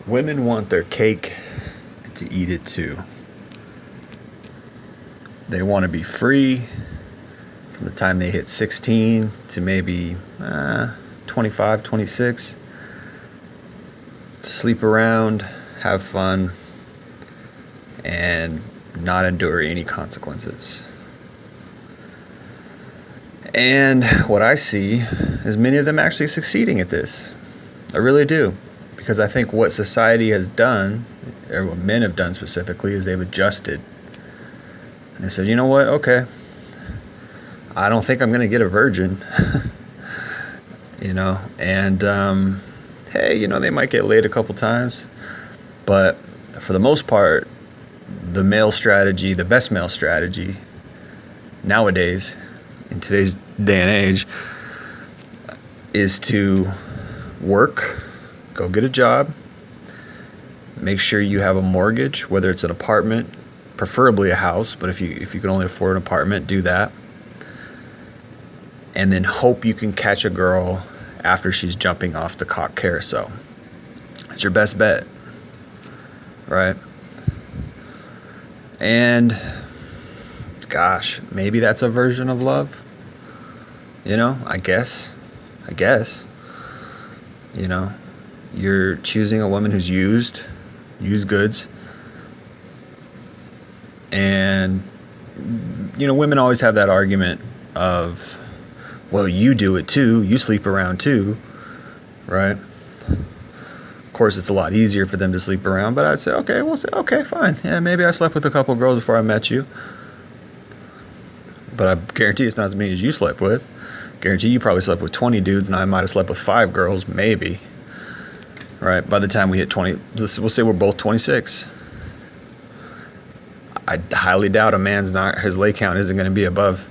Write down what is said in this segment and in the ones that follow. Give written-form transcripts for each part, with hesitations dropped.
Women want their cake and to eat it too. They want to be free from the time they hit 16 to maybe 25, 26. To sleep around, have fun, and not endure any consequences. And what I see is many of them actually succeeding at this. I really do. Because I think what society has done, or what men have done specifically, is they've adjusted. And they said, you know what? Okay. I don't think I'm going to get a virgin. And hey, they might get laid a couple times. But for the most part, the male strategy, the best male strategy nowadays, in today's day and age, is to work, go get a job, make sure you have a mortgage, whether it's an apartment, preferably a house, but if you can only afford an apartment, do that. And then hope you can catch a girl after she's jumping off the cock carousel. It's your best bet, right? And gosh, maybe that's a version of love. I guess. You're choosing a woman who's used goods. And, women always have that argument of, well, you do it too. You sleep around too, right? Of course, it's a lot easier for them to sleep around, but I'd say, okay, fine. Yeah, maybe I slept with a couple girls before I met you. But I guarantee it's not as many as you slept with. Guarantee you probably slept with 20 dudes and I might have slept with 5 girls, maybe. Right? By the time we hit 20, we'll say we're both 26. I highly doubt a man's his lay count isn't going to be above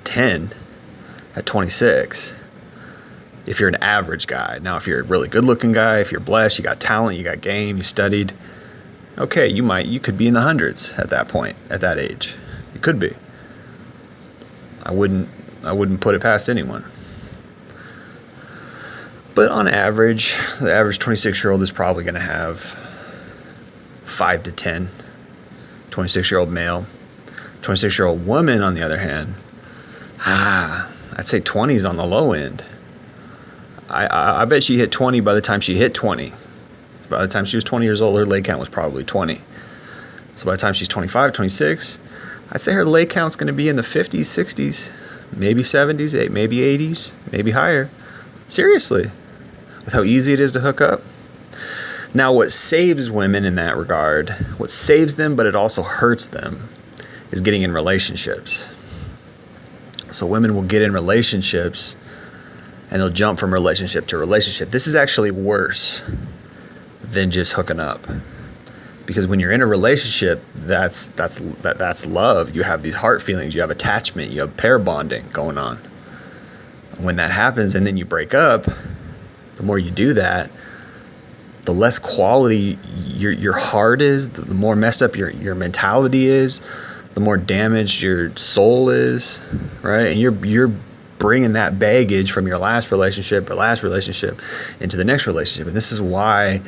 10 at 26. If you're an average guy. Now, if you're a really good looking guy, if you're blessed, you got talent, you got game, you studied, okay, you could be in the hundreds at that point, at that age. You could be. I wouldn't put it past anyone. But on average, the average 26-year-old is probably going to have 5 to 10. 26-year-old male. 26-year-old woman, on the other hand, I'd say 20 is on the low end. I bet she hit 20 by the time she hit 20. By the time she was 20 years old, her lay count was probably 20. So by the time she's 25, 26, I'd say her lay count's going to be in the 50s, 60s, maybe 70s, maybe 80s, maybe higher. Seriously. With how easy it is to hook up. Now, what saves women in that regard, what saves them, but it also hurts them, is getting in relationships. So women will get in relationships and they'll jump from relationship to relationship. This is actually worse than just hooking up. Because when you're in a relationship, that's love. You have these heart feelings, you have attachment, you have pair bonding going on. When that happens and then you break up, the more you do that, the less quality your heart is, the more messed up your mentality is, the more damaged your soul is, right? And you're bringing that baggage from your last relationship into the next relationship. And this is why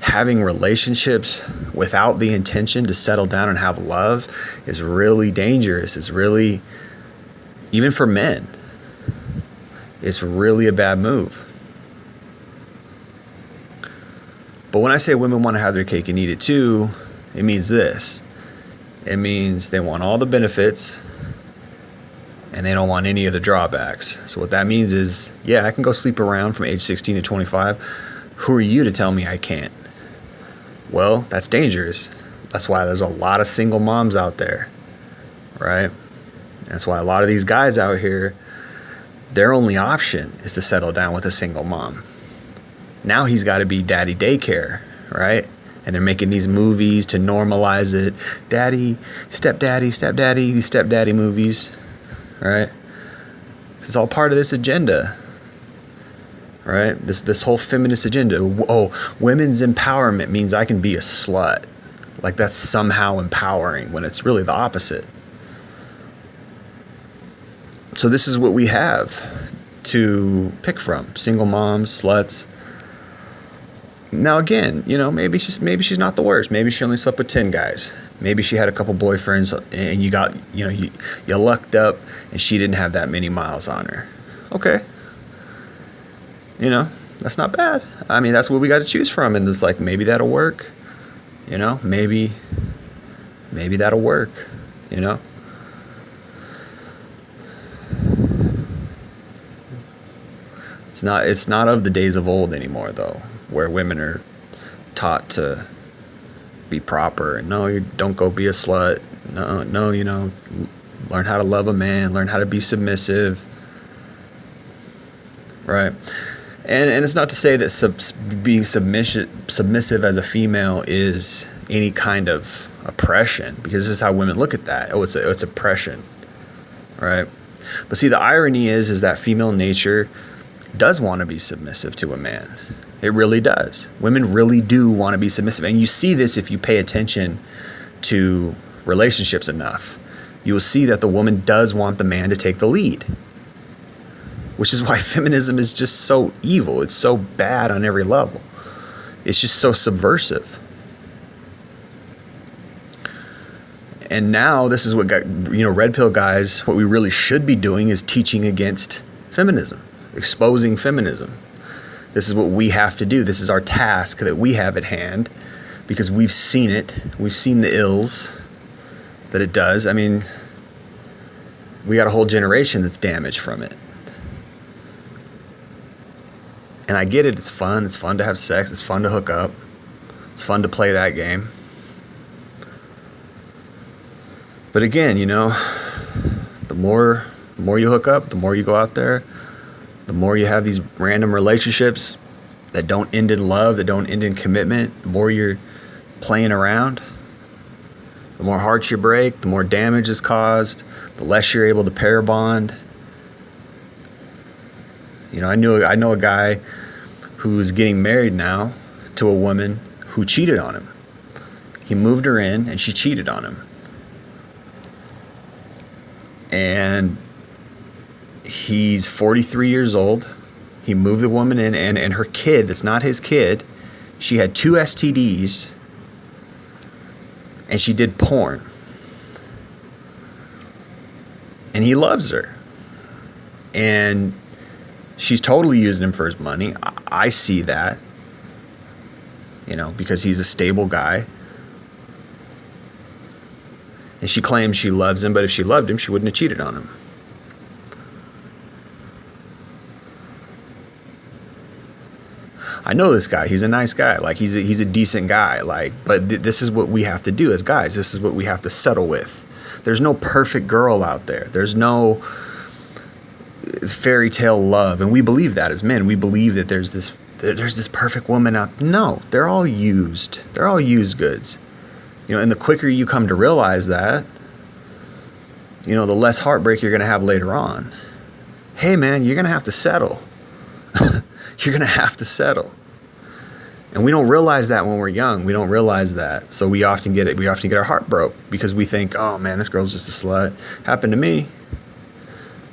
having relationships without the intention to settle down and have love is really dangerous. It's really, even for men, it's really a bad move. But when I say women want to have their cake and eat it too, it means this. It means they want all the benefits and they don't want any of the drawbacks. So what that means is, yeah, I can go sleep around from age 16 to 25. Who are you to tell me I can't? Well, that's dangerous. That's why there's a lot of single moms out there, right? That's why a lot of these guys out here, their only option is to settle down with a single mom. Now he's got to be daddy daycare, right? And they're making these movies to normalize it. Daddy, stepdaddy, these stepdaddy movies, right? This is all part of this agenda, right? This whole feminist agenda. Oh, women's empowerment means I can be a slut. Like that's somehow empowering when it's really the opposite. So this is what we have to pick from. Single moms, sluts. Now again, maybe she's not the worst. Maybe she only slept with 10 guys. Maybe she had a couple boyfriends and you lucked up and she didn't have that many miles on her. Okay. That's not bad. I mean, that's what we got to choose from, and it's like, maybe that'll work. Maybe that'll work. It's not of the days of old anymore, though, where women are taught to be proper and no, you don't go be a slut. No, learn how to love a man, learn how to be submissive. Right. And it's not to say that being submissive as a female is any kind of oppression, because this is how women look at that. Oh, it's oppression, right? But see, the irony is that female nature does want to be submissive to a man. It really does. Women really do want to be submissive, and you see this if you pay attention to relationships enough. You will see that the woman does want the man to take the lead. Which is why feminism is just so evil. It's so bad on every level. It's just so subversive. And now this is what got, red pill guys, what we really should be doing is teaching against feminism, exposing feminism. This is what we have to do. This is our task that we have at hand, because we've seen it. We've seen the ills that it does. I mean, we got a whole generation that's damaged from it. And I get it. It's fun. It's fun to have sex. It's fun to hook up. It's fun to play that game. But again, the more you hook up, the more you go out there, the more you have these random relationships that don't end in love, that don't end in commitment, the more you're playing around, the more hearts you break, the more damage is caused, the less you're able to pair bond. I know a guy who's getting married now to a woman who cheated on him. He moved her in and she cheated on him. And he's 43 years old. He moved the woman in, and her kid, that's not his kid, she had 2 STDs and she did porn. And he loves her. And she's totally using him for his money. I see that, because he's a stable guy. And she claims she loves him, but if she loved him, she wouldn't have cheated on him. I know this guy. He's a nice guy. Like, he's a decent guy. Like, but this is what we have to do as guys. This is what we have to settle with. There's no perfect girl out there. There's no fairy tale love, and we believe that as men. We believe that there's this perfect woman out. No, they're all used goods. And the quicker you come to realize that, the less heartbreak you're going to have later on. Hey man, you're going to have to settle. You're going to have to settle. And we don't realize that when we're young. We don't realize that. So we often get our heart broke because we think, oh man, this girl's just a slut. Happened to me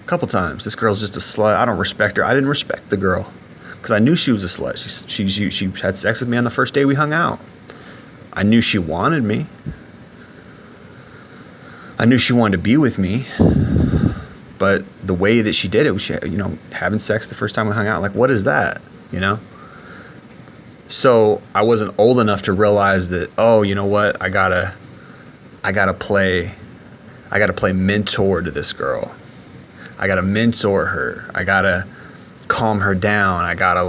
a couple times. This girl's just a slut. I don't respect her. I didn't respect the girl because I knew she was a slut. She had sex with me on the first day we hung out. I knew she wanted me. I knew she wanted to be with me. But the way that she did it was, having sex the first time we hung out. Like, what is that? So I wasn't old enough to realize that, oh, you know what? I gotta play mentor to this girl. I gotta mentor her. I gotta calm her down. I gotta,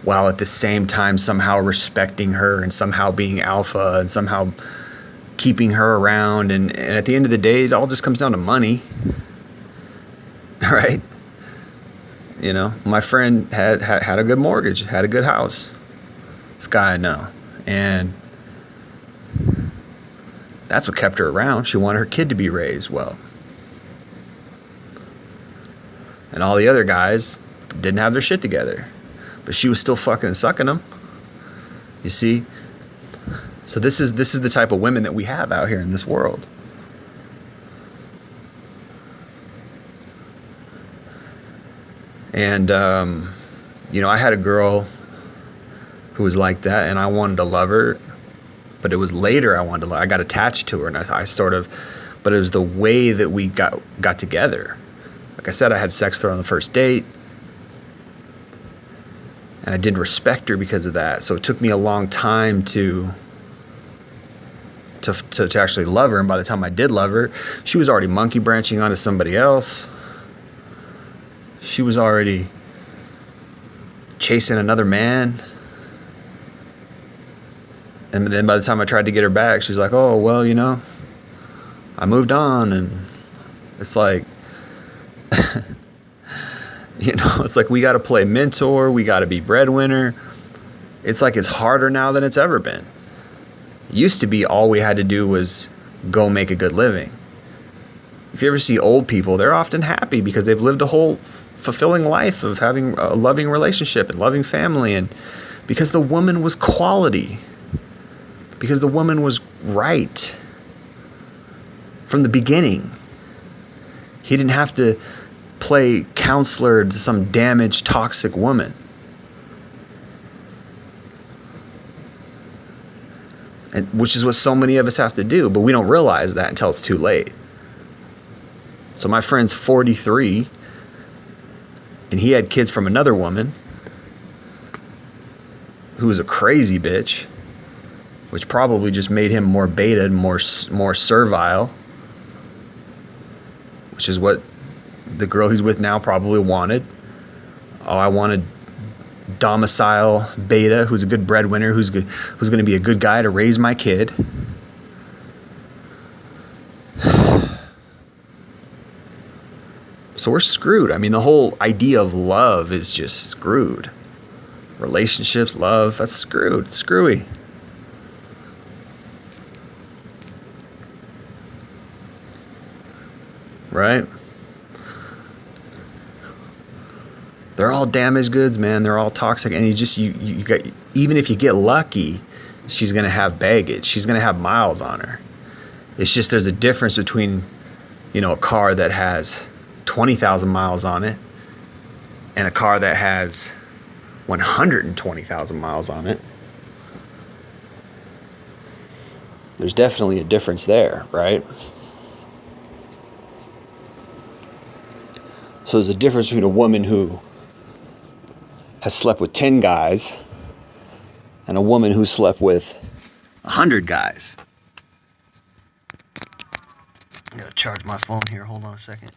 while at the same time somehow respecting her and somehow being alpha and somehow keeping her around. And at the end of the day, it all just comes down to money. Right? My friend had a good mortgage, had a good house. This guy I know. And that's what kept her around. She wanted her kid to be raised well. And all the other guys didn't have their shit together. But she was still fucking and sucking them. You see? So this is the type of women that we have out here in this world. And, I had a girl who was like that, and I wanted to love her, but it was later I got attached to her, and I sort of, but it was the way that we got together. Like I said, I had sex with her on the first date, and I didn't respect her because of that. So it took me a long time to actually love her, and by the time I did love her, she was already monkey branching onto somebody else. She was already chasing another man. And then by the time I tried to get her back, she's like, oh, well, I moved on. And it's like, it's like we got to play mentor. We got to be breadwinner. It's like it's harder now than it's ever been. It used to be all we had to do was go make a good living. If you ever see old people, they're often happy because they've lived a whole fulfilling life of having a loving relationship and loving family, and because the woman was quality, because the woman was right from the beginning. He didn't have to play counselor to some damaged, toxic woman. And which is what so many of us have to do, but we don't realize that until it's too late. So my friend's 43, and he had kids from another woman who was a crazy bitch, which probably just made him more beta and more servile, which is what the girl he's with now probably wanted. Oh, I wanted domicile beta who's a good breadwinner, who's going to be a good guy to raise my kid. So we're screwed. I mean, the whole idea of love is just screwed. Relationships, love, that's screwed. It's screwy. Right? They're all damaged goods, man. They're all toxic. And you got, even if you get lucky, she's going to have baggage. She's going to have miles on her. It's just there's a difference between, a car that has 20,000 miles on it and a car that has 120,000 miles on it. There's definitely a difference there, right? So there's a difference between a woman who has slept with 10 guys and a woman who slept with 100 guys. I gotta charge my phone here. Hold on a second.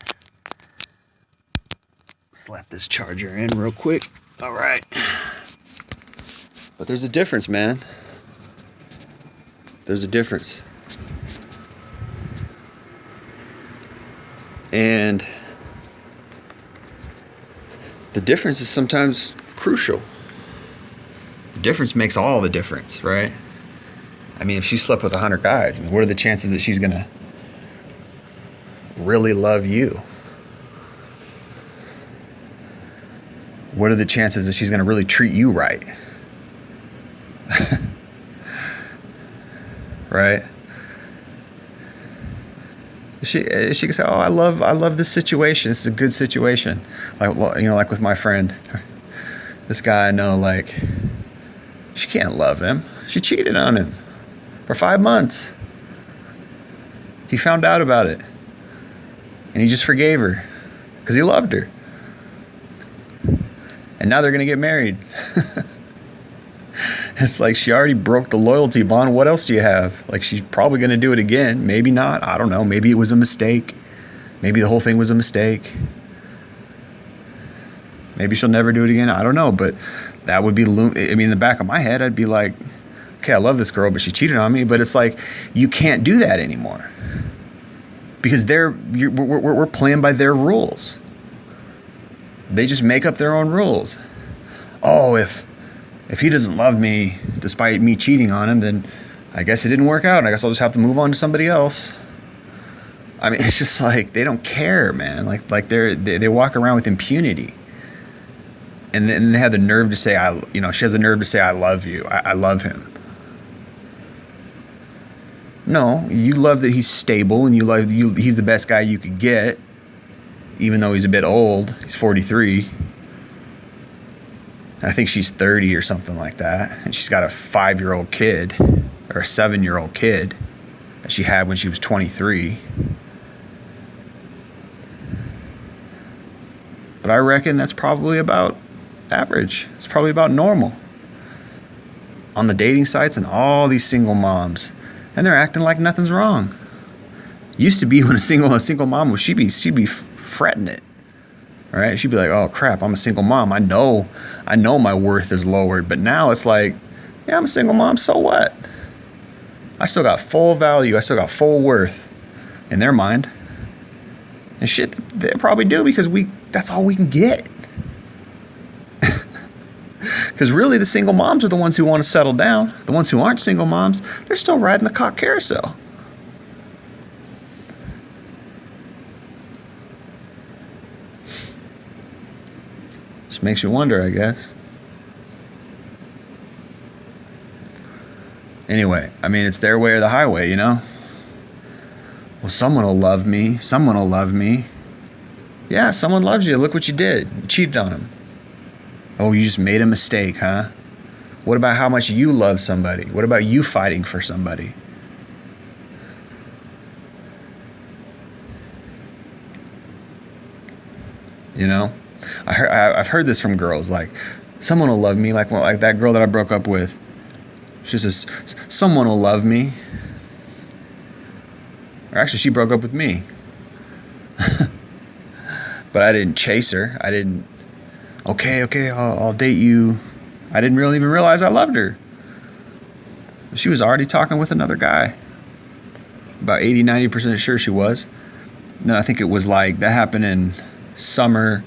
Slap this charger in real quick. All right. But there's a difference, man. There's a difference. And the difference is sometimes crucial. The difference makes all the difference, right? I mean, if she slept with 100 guys, what are the chances that she's gonna really love you? What are the chances that she's going to really treat you right? Right? She can say, "Oh, I love this situation. This is a good situation." Like with my friend, this guy I know, like, she can't love him. She cheated on him for 5 months. He found out about it, and he just forgave her because he loved her. And now they're going to get married. It's like she already broke the loyalty bond. What else do you have? Like, she's probably going to do it again. Maybe not. I don't know. Maybe it was a mistake. Maybe the whole thing was a mistake. Maybe she'll never do it again. I don't know. But that would be, in the back of my head, I'd be like, okay, I love this girl, but she cheated on me. But it's like, you can't do that anymore. Because we're playing by their rules. They just make up their own rules. Oh, if he doesn't love me despite me cheating on him, then I guess it didn't work out. I guess I'll just have to move on to somebody else. I mean, it's just like they don't care, man. Like they walk around with impunity, and then they have the nerve to say, she has the nerve to say, "I love you. I love him." No, you love that he's stable, and he's the best guy you could get. Even though he's a bit old, he's 43. I think she's 30 or something like that. And she's got a 5-year-old kid or a 7-year-old kid that she had when she was 23. But I reckon that's probably about average. It's probably about normal. On the dating sites and all these single moms, and they're acting like nothing's wrong. Used to be when a single mom was, she'd be fretting it. All right, she'd be like, "Oh crap, I'm a single mom. I know my worth is lowered." But now it's like, "Yeah, I'm a single mom. So what? I still got full value. I still got full worth," in their mind. And shit, they probably do because that's all we can get. Because really, the single moms are the ones who want to settle down. The ones who aren't single moms, they're still riding the cock carousel. Just makes you wonder, I guess. Anyway, I mean, it's their way or the highway, you know? Well, someone will love me. Someone will love me. Yeah, someone loves you. Look what you did. You cheated on him. Oh, you just made a mistake, huh? What about how much you love somebody? What about you fighting for somebody? You know? I've heard this from girls, like, someone will love me, like that girl that I broke up with. She says, someone will love me. Or actually, she broke up with me. But I didn't chase her. I didn't, okay, I'll date you. I didn't really even realize I loved her. She was already talking with another guy. About 80-90% sure she was. And then I think it was like, that happened in summer.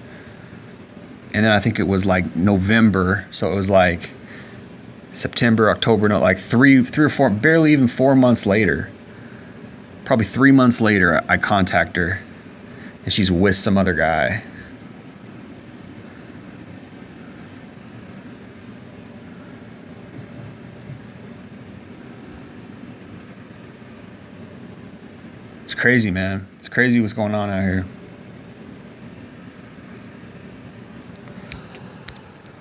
And then I think it was like November. So it was like September, October, no, like three or four, barely even 4 months later. Probably 3 months later, I contact her. And she's with some other guy. It's crazy, man. It's crazy what's going on out here.